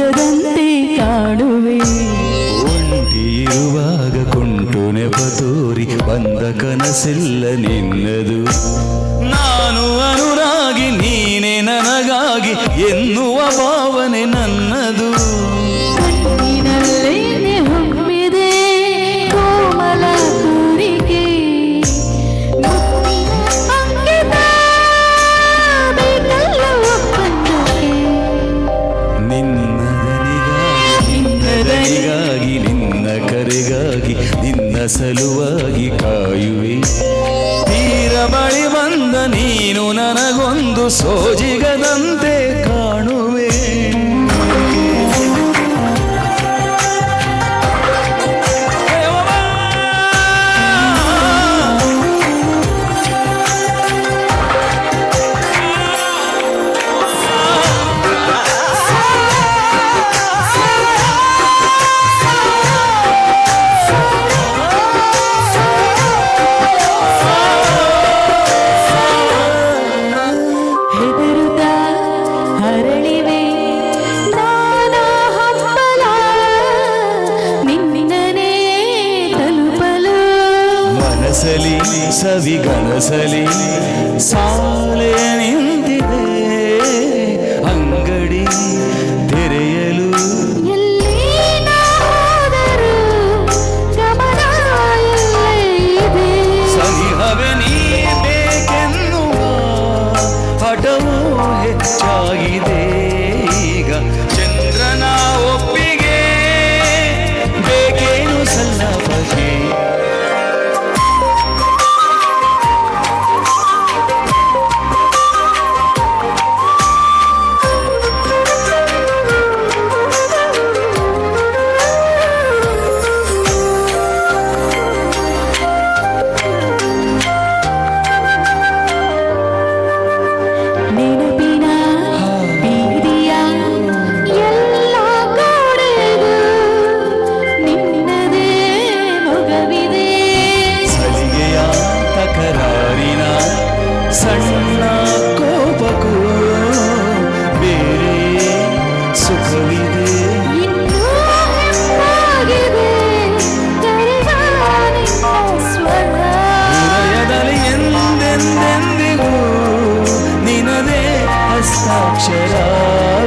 ಸಿಗದಂತೆ ಕಾಣುವೆ. ಒಂಟಿ ಇರುವಾಗ ಕುಂಟು ನೆಪ ತೋರಿ ಬಂದ ಕನಸಿಲ್ಲ ನಿನ್ನದು. ನಾನು ಅನುರಾಗಿ ನೀನೆ ನನಗಾಗಿ ಎನ್ನುವ ಭಾವನೆ ನನ್ನದು. ಕಣ್ಣಿನಲ್ಲೇನೆ ಹೊಮ್ಮಿದೆ ಕೋಮಲ ತೋರಿಕೆ, ಅಂಕಿತ ಬೇಕಲ್ಲ ಒಪ್ಪಂದಕ್ಕೆ. ನಿನ್ನ ದನಿಗಾಗಿ ನಿನ್ನ ಕರೆಗಾಗಿ ನಿನ್ನ ಸಲುವಾಗಿ ಕಾಯುವೆ. ತೀರ ಬಳಿ ಬಂದ ನೀನು ನನಗೊಂದು ಸೋಜಿಗದಂತೆ ಕಾಣುವೆ. ಸವಿಗನಸಲಿ ಸಾಲೆ ನಿಂತಿದೆ ಅಂಗಡಿ ತೆರೆಯಲು. ಸನಿಹವೇ ನೀ ಬೇಕೆನ್ನುವ ಹಠವೂ ಹೆಚ್ಚಾಗಿದೆ ಈಗ. ಚಂದ್ರನ ಒಪ್ಪಿಗೆ ಬೇಕೇನು ಸಲ್ಲಬಗೆ. ಸಣ್ಣ ಕೋಪಕ್ಕೂ ಬೇರೆ ಸುಖವಿದೆ. ಹೃದಯದಲ್ಲಿ ಎಂದೆಂದೆಂದಿಗೂ ನಿನದೇ ಹಸ್ತಾಕ್ಷರ.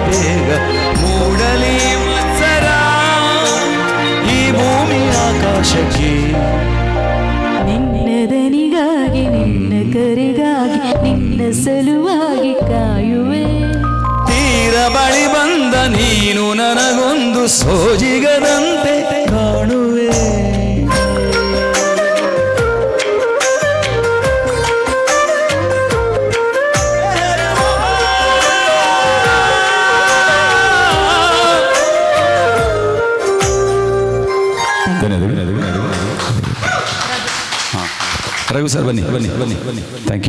ಬೇಗ ಮೂಡಲಿ ಮತ್ಸರ ಈ ಭೂಮಿ ಆಕಾಶಕ್ಕೆ. ನಿನ್ನದನಿಗಾಗಿ ನಿನ್ನ ಕರೆಗಾಗಿ ನಿನ್ನ ಸಲುವಾಗಿ ಕಾಯುವೆ. ತೀರ ಬಳಿ ಬಂದ ನೀನು ನನಗೊಂದು ಸೋಜಿಗದಂತೆ ಕಾಣುವೆ. ರಘು ಸರ್ ಬನ್ನಿ. Thank you.